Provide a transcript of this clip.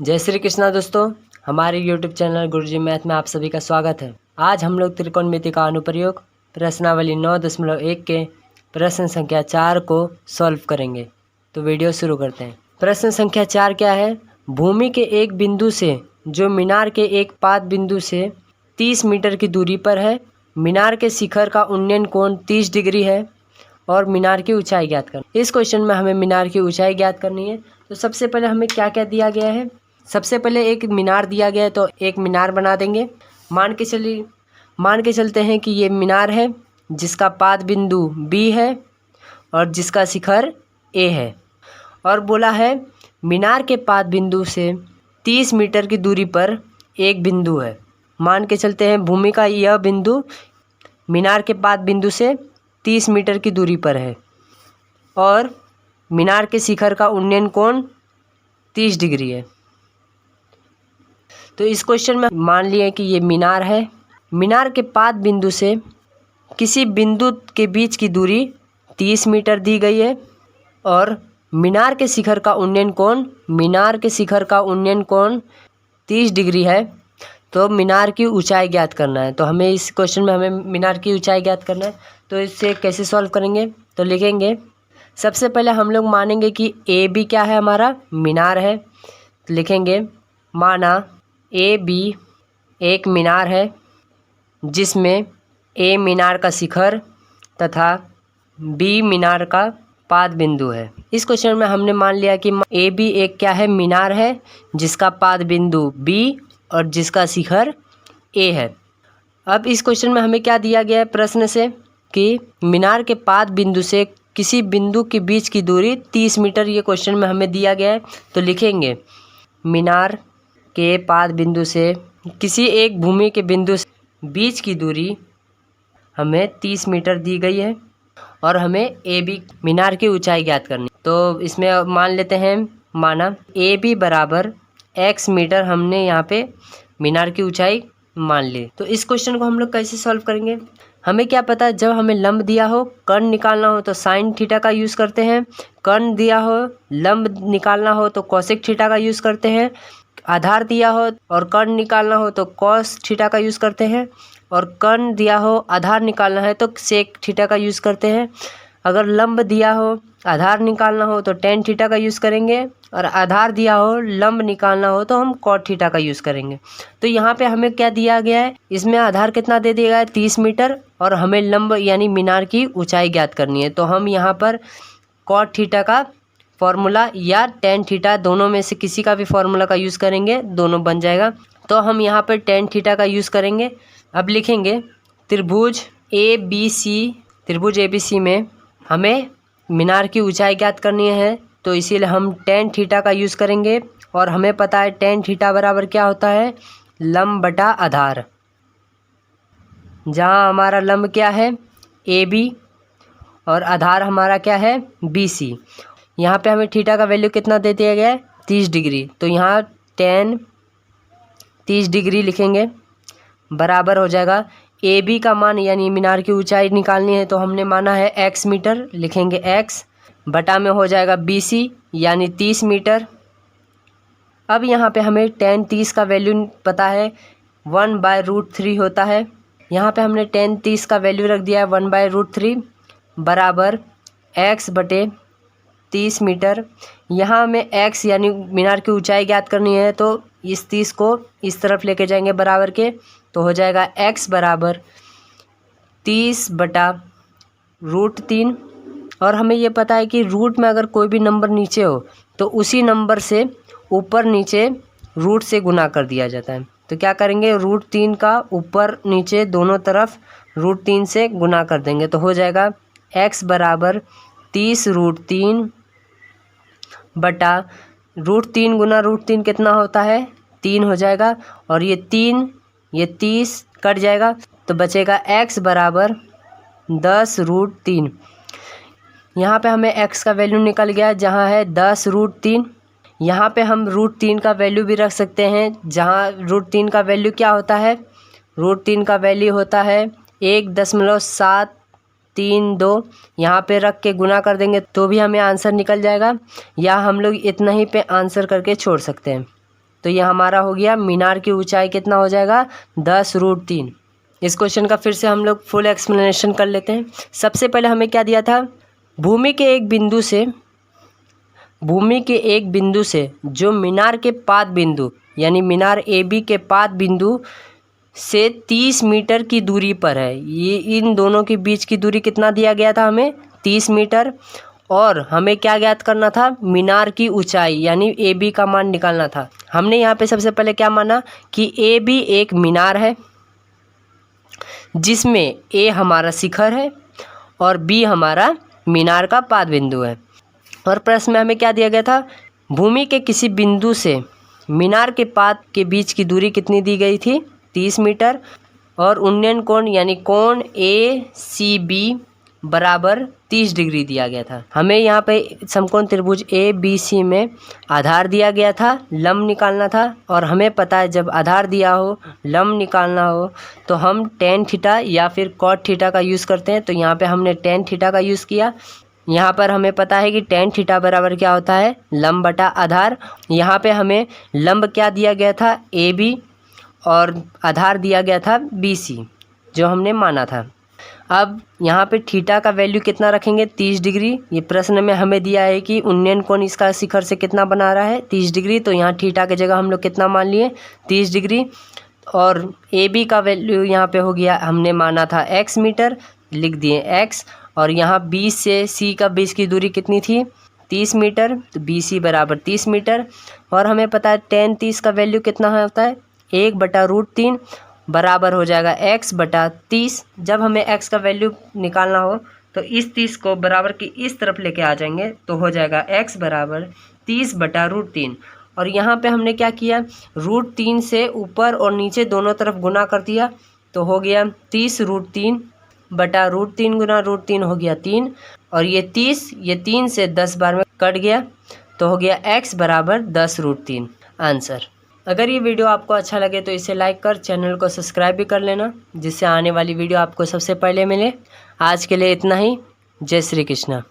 जय श्री कृष्णा दोस्तों, हमारे YouTube चैनल गुरुजी मैथ में आप सभी का स्वागत है। आज हम लोग त्रिकोणमिति का अनुप्रयोग प्रश्नावली 9.1 के प्रश्न संख्या 4 को सॉल्व करेंगे। तो वीडियो शुरू करते हैं। प्रश्न संख्या 4 क्या है? भूमि के एक बिंदु से जो मीनार के एक पाद बिंदु से 30 मीटर की दूरी पर है, मीनार के शिखर का उन्नयन कोण 30 डिग्री है और मीनार की ऊंचाई ज्ञात करनी। इस क्वेश्चन में हमें मीनार की ऊंचाई ज्ञात करनी है। तो सबसे पहले हमें क्या क्या दिया गया है? सबसे पहले एक मीनार दिया गया है, तो एक मीनार बना देंगे। मान के चलते हैं कि ये मीनार है जिसका पाद बिंदु B है और जिसका शिखर A है, और बोला है मीनार के पाद बिंदु से 30 मीटर की दूरी पर एक बिंदु है। मान के चलते हैं भूमि का यह बिंदु मीनार के पाद बिंदु से 30 मीटर की दूरी पर है और मीनार के शिखर का उन्नयन कोण 30 डिग्री है। तो इस क्वेश्चन में मान लिए कि ये मीनार है। मीनार के पाद बिंदु से किसी बिंदु के बीच की दूरी 30 मीटर दी गई है और मीनार के शिखर का उन्नयन कोण 30 डिग्री है। तो मीनार की ऊंचाई ज्ञात करना है। तो हमें इस क्वेश्चन में हमें मीनार की ऊंचाई ज्ञात करना है। तो इससे कैसे सॉल्व करेंगे? तो लिखेंगे, सबसे पहले हम लोग मानेंगे कि AB क्या है, हमारा मीनार है। तो लिखेंगे माना AB एक मीनार है जिसमें A मीनार का शिखर तथा B मीनार का पाद बिंदु है। इस क्वेश्चन में हमने मान लिया कि AB एक क्या है, मीनार है जिसका पाद बिंदु B और जिसका शिखर A है। अब इस क्वेश्चन में हमें क्या दिया गया है प्रश्न से कि मीनार के पाद बिंदु से किसी बिंदु के बीच की दूरी 30 मीटर, ये क्वेश्चन में हमें दिया गया है। तो लिखेंगे मीनार के पाद बिंदु से किसी एक भूमि के बिंदु से बीच की दूरी हमें 30 मीटर दी गई है और हमें AB मीनार की ऊंचाई ज्ञात करनी। तो इसमें मान लेते हैं, माना AB बराबर x मीटर हमने यहाँ पे मीनार की ऊंचाई मान ली। तो इस क्वेश्चन को हम लोग कैसे सॉल्व करेंगे? हमें क्या पता, जब हमें लंब दिया हो, कर्ण निकालना हो तो साइन थीटा का यूज़ करते हैं। कर्ण दिया हो, लंब निकालना हो तो कोसेक थीटा का यूज़ करते हैं। आधार दिया हो और कर्ण निकालना हो तो कॉस थीटा का यूज़ करते हैं। और कर्ण दिया हो, आधार निकालना है तो सेक थीटा का यूज़ करते हैं। अगर लंब दिया हो, आधार निकालना हो तो टेन थीटा का यूज़ करेंगे, और आधार दिया हो, लंब निकालना हो तो हम कॉट थीटा का यूज़ करेंगे। तो यहाँ पे हमें क्या दिया गया है? इसमें आधार कितना दे दिया गया है? 30 मीटर, और हमें लंब यानी मीनार की ऊंचाई ज्ञात करनी है। तो हम यहाँ पर कॉट थीटा का फॉर्मूला या टेन थीटा, दोनों में से किसी का भी फॉर्मूला का यूज़ करेंगे, दोनों बन जाएगा। तो हम यहाँ पर टेन थीटा का यूज़ करेंगे। अब लिखेंगे त्रिभुज ABC में हमें मीनार की ऊंचाई ज्ञात करनी है, तो इसीलिए हम टेन थीटा का यूज़ करेंगे। और हमें पता है टेन थीटा बराबर क्या होता है, लंब बटा आधार। जहाँ हमारा लंब क्या है, AB, और आधार हमारा क्या है, BC। यहाँ पे हमें थीटा का वैल्यू कितना दे दिया गया है, 30 डिग्री। तो यहाँ टेन 30 डिग्री लिखेंगे, बराबर हो जाएगा AB का मान, यानी मीनार की ऊंचाई निकालनी है तो हमने माना है x मीटर, लिखेंगे x बटा में हो जाएगा BC यानी 30 मीटर। अब यहाँ पे हमें टेन 30 का वैल्यू पता है, 1/√3 होता है। यहाँ पे हमने टेन 30 का वैल्यू रख दिया है 1/√3 बराबर x बटे 30 मीटर। यहाँ हमें x यानी मीनार की ऊंचाई ज्ञात करनी है, तो इस 30 को इस तरफ लेके जाएंगे बराबर के, तो हो जाएगा x बराबर 30/√3। और हमें ये पता है कि रूट में अगर कोई भी नंबर नीचे हो तो उसी नंबर से ऊपर नीचे रूट से गुना कर दिया जाता है। तो क्या करेंगे, √3 का ऊपर नीचे दोनों तरफ √3 से गुना कर देंगे, तो हो जाएगा x बराबर 30√3 बटा √3 गुना √3 कितना होता है, 3 हो जाएगा। और ये 30 कट जाएगा तो बचेगा x बराबर 10√3। यहाँ पे हमें x का वैल्यू निकल गया जहाँ है 10√3। यहाँ पे हम √3 का वैल्यू भी रख सकते हैं, जहाँ √3 का वैल्यू क्या होता है, √3 का वैल्यू होता है 1.732। यहाँ पे रख के गुना कर देंगे तो भी हमें आंसर निकल जाएगा, या हम लोग इतना ही पे आंसर करके छोड़ सकते हैं। तो ये हमारा हो गया मीनार की ऊंचाई कितना हो जाएगा 10√3। इस क्वेश्चन का फिर से हम लोग फुल एक्सप्लेनेशन कर लेते हैं। सबसे पहले हमें क्या दिया था, भूमि के एक बिंदु से जो मीनार के पाद बिंदु यानी मीनार AB के पाद बिंदु से 30 मीटर की दूरी पर है। ये इन दोनों के बीच की दूरी कितना दिया गया था हमें 30 मीटर। और हमें क्या ज्ञात करना था, मीनार की ऊंचाई यानी AB का मान निकालना था। हमने यहाँ पे सबसे पहले क्या माना कि AB एक मीनार है जिसमें A हमारा शिखर है और B हमारा मीनार का पाद बिंदु है। और प्रश्न में हमें क्या दिया गया था, भूमि के किसी बिंदु से मीनार के पाद के बीच की दूरी कितनी दी गई थी 30 मीटर और उन्नयन कोण यानी कोण ACB बराबर 30 डिग्री दिया गया था। हमें यहाँ पे समकोण त्रिभुज ABC में आधार दिया गया था, लंब निकालना था। और हमें पता है जब आधार दिया हो लंब निकालना हो तो हम tan थीटा या फिर cot थीटा का यूज़ करते हैं। तो यहाँ पे हमने tan थीटा का यूज़ किया। यहाँ पर हमें पता है कि tan थीटा बराबर क्या होता है, लंब बटा आधार। यहाँ पे हमें लंब क्या दिया गया था AB और आधार दिया गया था BC जो हमने माना था। अब यहाँ पे थीटा का वैल्यू कितना रखेंगे 30 डिग्री। ये प्रश्न में हमें दिया है कि उन्नयन कोण इसका शिखर से कितना बना रहा है 30 डिग्री। तो यहाँ थीटा की जगह हम लोग कितना मान लिए 30 डिग्री। और AB का वैल्यू यहाँ पे हो गया, हमने माना था x मीटर, लिख दिए x। और यहाँ B से C का बीच की दूरी कितनी थी 30 मीटर, तो BC बराबर 30 मीटर। और हमें पता है tan 30 का वैल्यू कितना होता है 1/√3 बराबर हो जाएगा x/30। जब हमें x का वैल्यू निकालना हो तो इस 30 को बराबर की इस तरफ लेके आ जाएंगे तो हो जाएगा x बराबर 30/√3। और यहाँ पे हमने क्या किया, √3 से ऊपर और नीचे दोनों तरफ गुना कर दिया तो हो गया 30√3 बटा √3 गुना √3 हो गया 3। और ये 3 से 10 बार में कट गया तो हो गया x बराबर 10√3 आंसर। अगर ये वीडियो आपको अच्छा लगे तो इसे लाइक कर चैनल को सब्सक्राइब भी कर लेना, जिससे आने वाली वीडियो आपको सबसे पहले मिले। आज के लिए इतना ही। जय श्री कृष्णा।